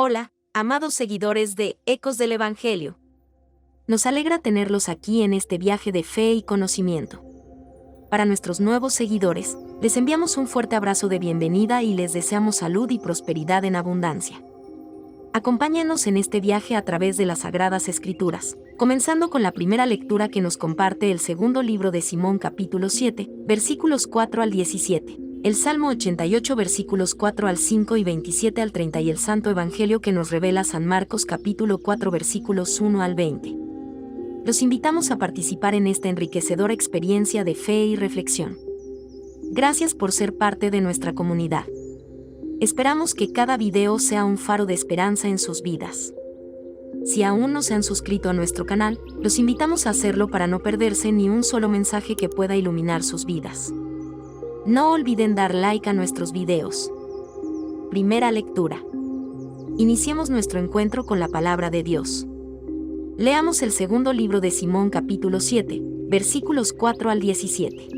Hola, amados seguidores de Ecos del Evangelio. Nos alegra tenerlos aquí en este viaje de fe y conocimiento. Para nuestros nuevos seguidores, les enviamos un fuerte abrazo de bienvenida y les deseamos salud y prosperidad en abundancia. Acompáñenos en este viaje a través de las Sagradas Escrituras, comenzando con la primera lectura que nos comparte el segundo libro de Simón capítulo 7, versículos 4 al 17. El Salmo 88 versículos 4 al 5 y 27 al 30 y el Santo Evangelio que nos revela San Marcos capítulo 4 versículos 1 al 20. Los invitamos a participar en esta enriquecedora experiencia de fe y reflexión. Gracias por ser parte de nuestra comunidad. Esperamos que cada video sea un faro de esperanza en sus vidas. Si aún no se han suscrito a nuestro canal, los invitamos a hacerlo para no perderse ni un solo mensaje que pueda iluminar sus vidas. No olviden dar like a nuestros videos. Primera lectura. Iniciemos nuestro encuentro con la palabra de Dios. Leamos el segundo libro de Simón capítulo 7, versículos 4 al 17.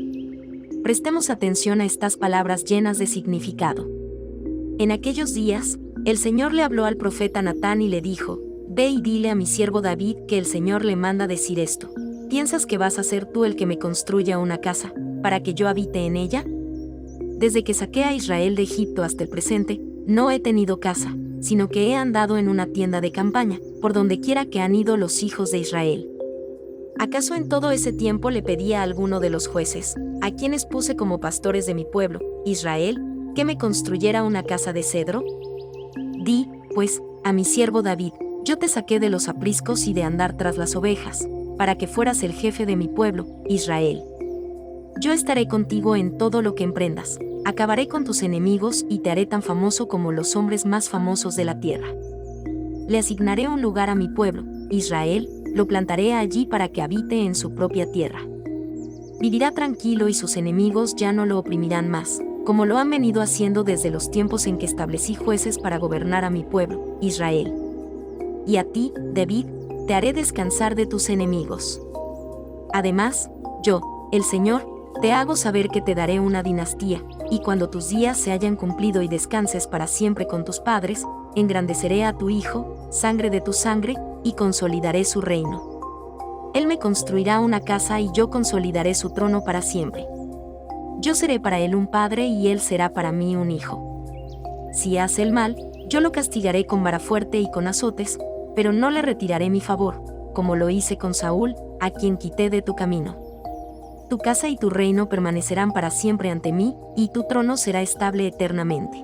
Prestemos atención a estas palabras llenas de significado. En aquellos días, el Señor le habló al profeta Natán y le dijo: Ve y dile a mi siervo David que el Señor le manda decir esto. ¿Piensas que vas a ser tú el que me construya una casa, para que yo habite en ella? Desde que saqué a Israel de Egipto hasta el presente, no he tenido casa, sino que he andado en una tienda de campaña, por donde quiera que han ido los hijos de Israel. ¿Acaso en todo ese tiempo le pedí a alguno de los jueces, a quienes puse como pastores de mi pueblo, Israel, que me construyera una casa de cedro? Di, pues, a mi siervo David: yo te saqué de los apriscos y de andar tras las ovejas, para que fueras el jefe de mi pueblo, Israel. Yo estaré contigo en todo lo que emprendas, acabaré con tus enemigos y te haré tan famoso como los hombres más famosos de la tierra. Le asignaré un lugar a mi pueblo, Israel, lo plantaré allí para que habite en su propia tierra. Vivirá tranquilo y sus enemigos ya no lo oprimirán más, como lo han venido haciendo desde los tiempos en que establecí jueces para gobernar a mi pueblo, Israel. Y a ti, David, te haré descansar de tus enemigos. Además, yo, el Señor, te hago saber que te daré una dinastía, y cuando tus días se hayan cumplido y descanses para siempre con tus padres, engrandeceré a tu hijo, sangre de tu sangre, y consolidaré su reino. Él me construirá una casa y yo consolidaré su trono para siempre. Yo seré para él un padre y él será para mí un hijo. Si hace el mal, yo lo castigaré con vara fuerte y con azotes, pero no le retiraré mi favor, como lo hice con Saúl, a quien quité de tu camino. Tu casa y tu reino permanecerán para siempre ante mí, y tu trono será estable eternamente.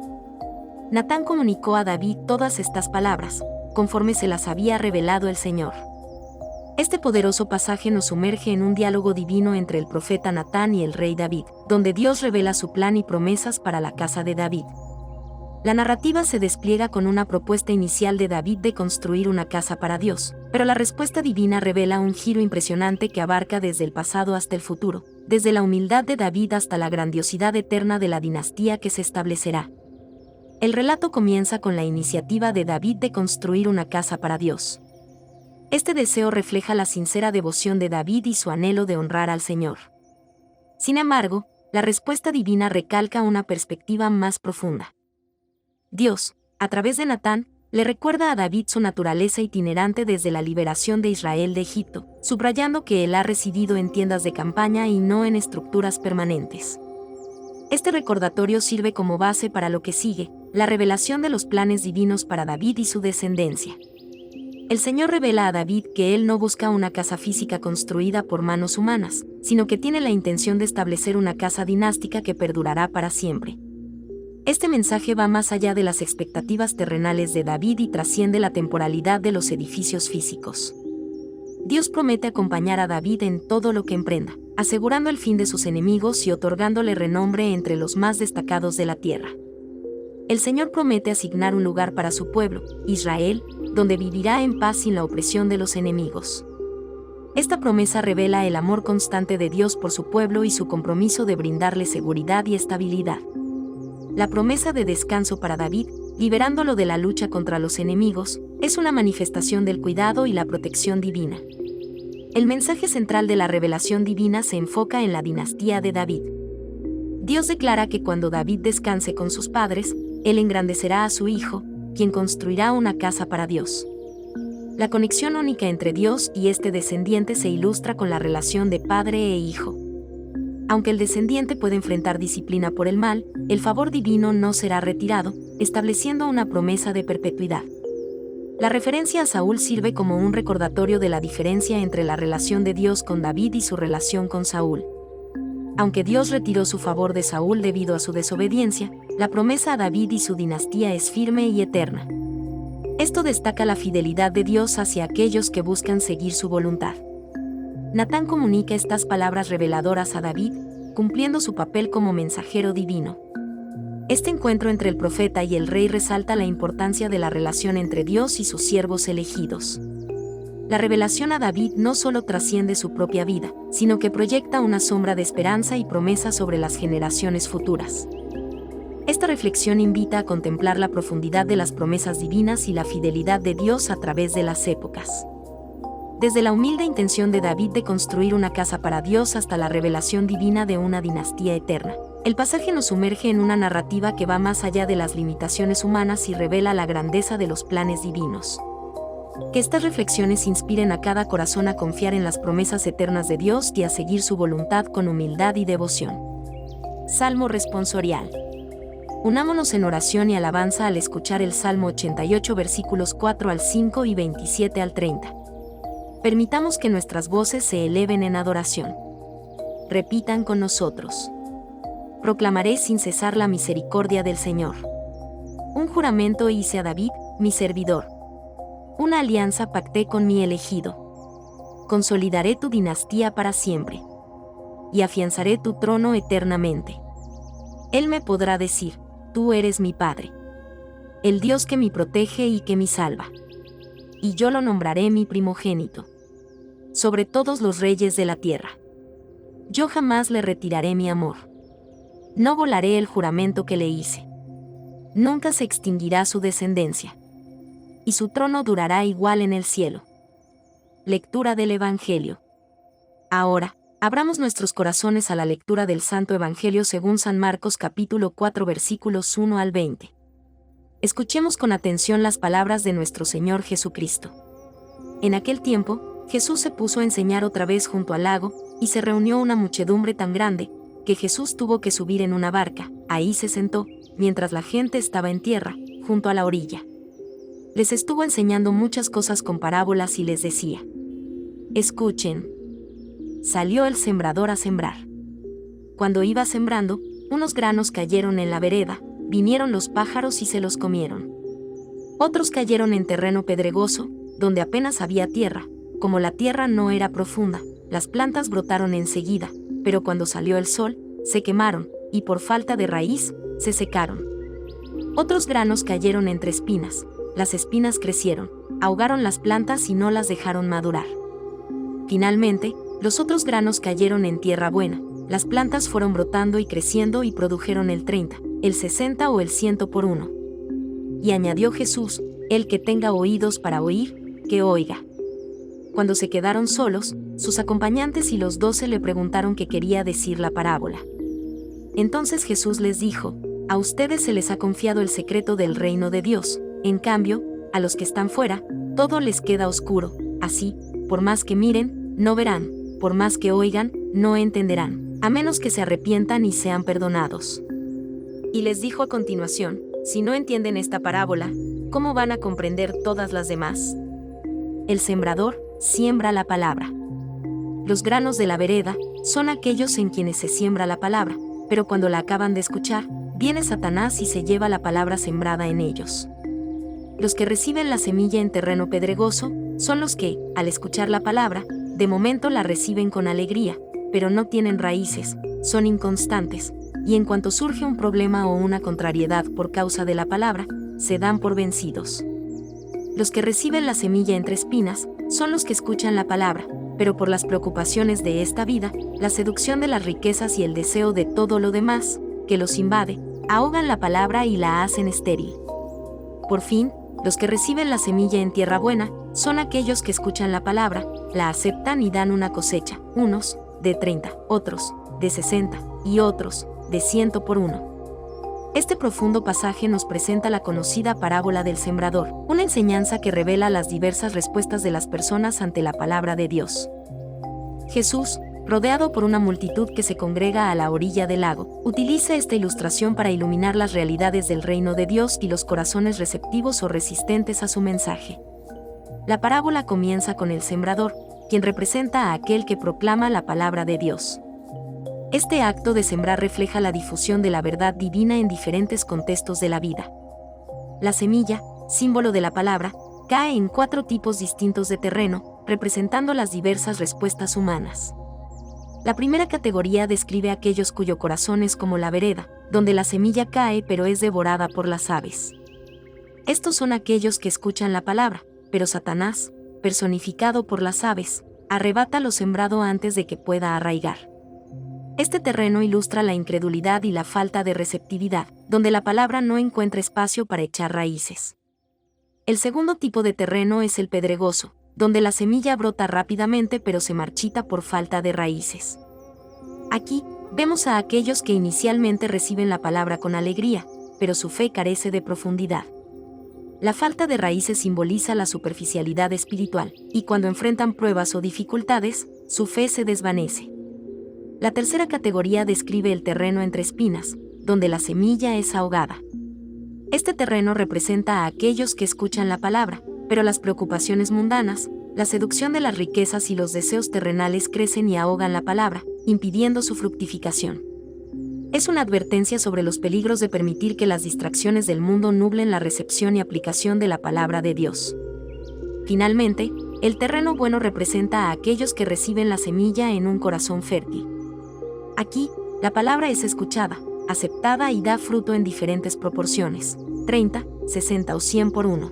Natán comunicó a David todas estas palabras, conforme se las había revelado el Señor. Este poderoso pasaje nos sumerge en un diálogo divino entre el profeta Natán y el rey David, donde Dios revela su plan y promesas para la casa de David. La narrativa se despliega con una propuesta inicial de David de construir una casa para Dios, pero la respuesta divina revela un giro impresionante que abarca desde el pasado hasta el futuro, desde la humildad de David hasta la grandiosidad eterna de la dinastía que se establecerá. El relato comienza con la iniciativa de David de construir una casa para Dios. Este deseo refleja la sincera devoción de David y su anhelo de honrar al Señor. Sin embargo, la respuesta divina recalca una perspectiva más profunda. Dios, a través de Natán, le recuerda a David su naturaleza itinerante desde la liberación de Israel de Egipto, subrayando que él ha residido en tiendas de campaña y no en estructuras permanentes. Este recordatorio sirve como base para lo que sigue, la revelación de los planes divinos para David y su descendencia. El Señor revela a David que él no busca una casa física construida por manos humanas, sino que tiene la intención de establecer una casa dinástica que perdurará para siempre. Este mensaje va más allá de las expectativas terrenales de David y trasciende la temporalidad de los edificios físicos. Dios promete acompañar a David en todo lo que emprenda, asegurando el fin de sus enemigos y otorgándole renombre entre los más destacados de la tierra. El Señor promete asignar un lugar para su pueblo, Israel, donde vivirá en paz sin la opresión de los enemigos. Esta promesa revela el amor constante de Dios por su pueblo y su compromiso de brindarle seguridad y estabilidad. La promesa de descanso para David, liberándolo de la lucha contra los enemigos, es una manifestación del cuidado y la protección divina. El mensaje central de la revelación divina se enfoca en la dinastía de David. Dios declara que cuando David descanse con sus padres, él engrandecerá a su hijo, quien construirá una casa para Dios. La conexión única entre Dios y este descendiente se ilustra con la relación de padre e hijo. Aunque el descendiente puede enfrentar disciplina por el mal, el favor divino no será retirado, estableciendo una promesa de perpetuidad. La referencia a Saúl sirve como un recordatorio de la diferencia entre la relación de Dios con David y su relación con Saúl. Aunque Dios retiró su favor de Saúl debido a su desobediencia, la promesa a David y su dinastía es firme y eterna. Esto destaca la fidelidad de Dios hacia aquellos que buscan seguir su voluntad. Natán comunica estas palabras reveladoras a David, cumpliendo su papel como mensajero divino. Este encuentro entre el profeta y el rey resalta la importancia de la relación entre Dios y sus siervos elegidos. La revelación a David no solo trasciende su propia vida, sino que proyecta una sombra de esperanza y promesa sobre las generaciones futuras. Esta reflexión invita a contemplar la profundidad de las promesas divinas y la fidelidad de Dios a través de las épocas. Desde la humilde intención de David de construir una casa para Dios hasta la revelación divina de una dinastía eterna, el pasaje nos sumerge en una narrativa que va más allá de las limitaciones humanas y revela la grandeza de los planes divinos. Que estas reflexiones inspiren a cada corazón a confiar en las promesas eternas de Dios y a seguir su voluntad con humildad y devoción. Salmo responsorial. Unámonos en oración y alabanza al escuchar el Salmo 88 versículos 4 al 5 y 27 al 30. Permitamos que nuestras voces se eleven en adoración. Repitan con nosotros. Proclamaré sin cesar la misericordia del Señor. Un juramento hice a David, mi servidor. Una alianza pacté con mi elegido. Consolidaré tu dinastía para siempre. Y afianzaré tu trono eternamente. Él me podrá decir, tú eres mi Padre. El Dios que me protege y que me salva. Y yo lo nombraré mi primogénito. Sobre todos los reyes de la tierra. Yo jamás le retiraré mi amor. No volaré el juramento que le hice. Nunca se extinguirá su descendencia. Y su trono durará igual en el cielo. Lectura del Evangelio. Ahora, abramos nuestros corazones a la lectura del Santo Evangelio según San Marcos capítulo 4 versículos 1 al 20. Escuchemos con atención las palabras de nuestro Señor Jesucristo. En aquel tiempo, Jesús se puso a enseñar otra vez junto al lago, y se reunió una muchedumbre tan grande, que Jesús tuvo que subir en una barca. Ahí se sentó, mientras la gente estaba en tierra, junto a la orilla. Les estuvo enseñando muchas cosas con parábolas y les decía: escuchen. Salió el sembrador a sembrar. Cuando iba sembrando, unos granos cayeron en la vereda, vinieron los pájaros y se los comieron. Otros cayeron en terreno pedregoso, donde apenas había tierra. Como la tierra no era profunda, las plantas brotaron enseguida, pero cuando salió el sol, se quemaron, y por falta de raíz, se secaron. Otros granos cayeron entre espinas. Las espinas crecieron, ahogaron las plantas y no las dejaron madurar. Finalmente, los otros granos cayeron en tierra buena. Las plantas fueron brotando y creciendo y produjeron el 30, el 60 o el 100 por uno. Y añadió Jesús: el que tenga oídos para oír, que oiga. Cuando se quedaron solos, sus acompañantes y los 12 le preguntaron qué quería decir la parábola. Entonces Jesús les dijo: a ustedes se les ha confiado el secreto del reino de Dios. En cambio, a los que están fuera, todo les queda oscuro. Así, por más que miren, no verán, por más que oigan, no entenderán, a menos que se arrepientan y sean perdonados. Y les dijo a continuación: si no entienden esta parábola, ¿cómo van a comprender todas las demás? El sembrador siembra la palabra. Los granos de la vereda son aquellos en quienes se siembra la palabra, pero cuando la acaban de escuchar, viene Satanás y se lleva la palabra sembrada en ellos. Los que reciben la semilla en terreno pedregoso son los que, al escuchar la palabra, de momento la reciben con alegría, pero no tienen raíces, son inconstantes, y en cuanto surge un problema o una contrariedad por causa de la palabra, se dan por vencidos. Los que reciben la semilla entre espinas son los que escuchan la palabra, pero por las preocupaciones de esta vida, la seducción de las riquezas y el deseo de todo lo demás, que los invade, ahogan la palabra y la hacen estéril. Por fin, los que reciben la semilla en tierra buena son aquellos que escuchan la palabra, la aceptan y dan una cosecha, unos de 30, otros de 60 y otros de 100 por uno. Este profundo pasaje nos presenta la conocida parábola del sembrador, una enseñanza que revela las diversas respuestas de las personas ante la palabra de Dios. Jesús, rodeado por una multitud que se congrega a la orilla del lago, utiliza esta ilustración para iluminar las realidades del reino de Dios y los corazones receptivos o resistentes a su mensaje. La parábola comienza con el sembrador, quien representa a aquel que proclama la palabra de Dios. Este acto de sembrar refleja la difusión de la verdad divina en diferentes contextos de la vida. La semilla, símbolo de la palabra, cae en 4 tipos distintos de terreno, representando las diversas respuestas humanas. La primera categoría describe a aquellos cuyo corazón es como la vereda, donde la semilla cae pero es devorada por las aves. Estos son aquellos que escuchan la palabra, pero Satanás, personificado por las aves, arrebata lo sembrado antes de que pueda arraigar. Este terreno ilustra la incredulidad y la falta de receptividad, donde la palabra no encuentra espacio para echar raíces. El segundo tipo de terreno es el pedregoso, donde la semilla brota rápidamente pero se marchita por falta de raíces. Aquí, vemos a aquellos que inicialmente reciben la palabra con alegría, pero su fe carece de profundidad. La falta de raíces simboliza la superficialidad espiritual, y cuando enfrentan pruebas o dificultades, su fe se desvanece. La tercera categoría describe el terreno entre espinas, donde la semilla es ahogada. Este terreno representa a aquellos que escuchan la palabra, pero las preocupaciones mundanas, la seducción de las riquezas y los deseos terrenales crecen y ahogan la palabra, impidiendo su fructificación. Es una advertencia sobre los peligros de permitir que las distracciones del mundo nublen la recepción y aplicación de la palabra de Dios. Finalmente, el terreno bueno representa a aquellos que reciben la semilla en un corazón fértil. Aquí, la palabra es escuchada, aceptada y da fruto en diferentes proporciones, 30, 60 o 100 por 1.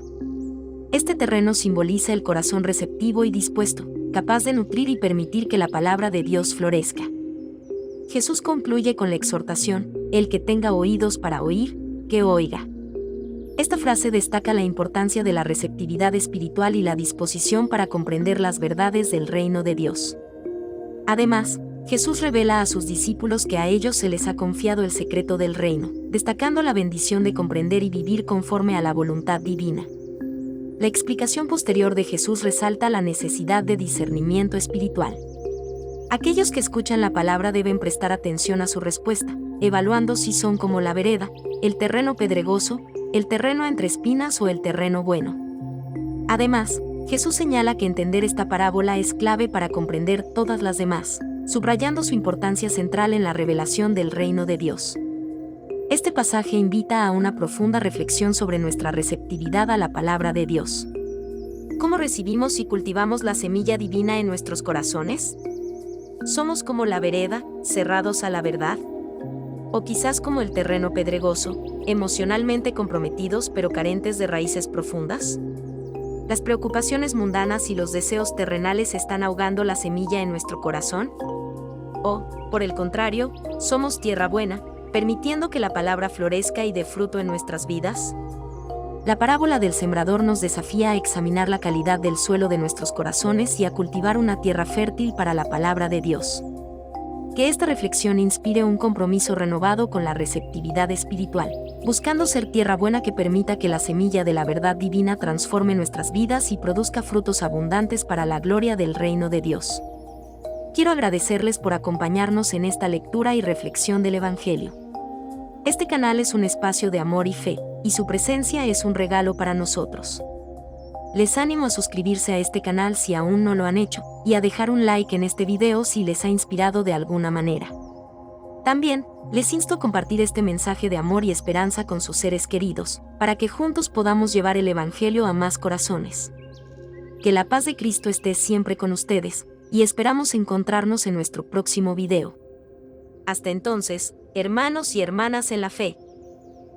Este terreno simboliza el corazón receptivo y dispuesto, capaz de nutrir y permitir que la palabra de Dios florezca. Jesús concluye con la exhortación: el que tenga oídos para oír, que oiga. Esta frase destaca la importancia de la receptividad espiritual y la disposición para comprender las verdades del reino de Dios. Además, Jesús revela a sus discípulos que a ellos se les ha confiado el secreto del reino, destacando la bendición de comprender y vivir conforme a la voluntad divina. La explicación posterior de Jesús resalta la necesidad de discernimiento espiritual. Aquellos que escuchan la palabra deben prestar atención a su respuesta, evaluando si son como la vereda, el terreno pedregoso, el terreno entre espinas o el terreno bueno. Además, Jesús señala que entender esta parábola es clave para comprender todas las demás, subrayando su importancia central en la revelación del reino de Dios. Este pasaje invita a una profunda reflexión sobre nuestra receptividad a la palabra de Dios. ¿Cómo recibimos y cultivamos la semilla divina en nuestros corazones? ¿Somos como la vereda, cerrados a la verdad? ¿O quizás como el terreno pedregoso, emocionalmente comprometidos pero carentes de raíces profundas? ¿Las preocupaciones mundanas y los deseos terrenales están ahogando la semilla en nuestro corazón? ¿O, por el contrario, somos tierra buena, permitiendo que la palabra florezca y dé fruto en nuestras vidas? La parábola del sembrador nos desafía a examinar la calidad del suelo de nuestros corazones y a cultivar una tierra fértil para la palabra de Dios. Que esta reflexión inspire un compromiso renovado con la receptividad espiritual, buscando ser tierra buena que permita que la semilla de la verdad divina transforme nuestras vidas y produzca frutos abundantes para la gloria del reino de Dios. Quiero agradecerles por acompañarnos en esta lectura y reflexión del Evangelio. Este canal es un espacio de amor y fe, y su presencia es un regalo para nosotros. Les animo a suscribirse a este canal si aún no lo han hecho, y a dejar un like en este video si les ha inspirado de alguna manera. También, les insto a compartir este mensaje de amor y esperanza con sus seres queridos, para que juntos podamos llevar el Evangelio a más corazones. Que la paz de Cristo esté siempre con ustedes, y esperamos encontrarnos en nuestro próximo video. Hasta entonces, hermanos y hermanas en la fe,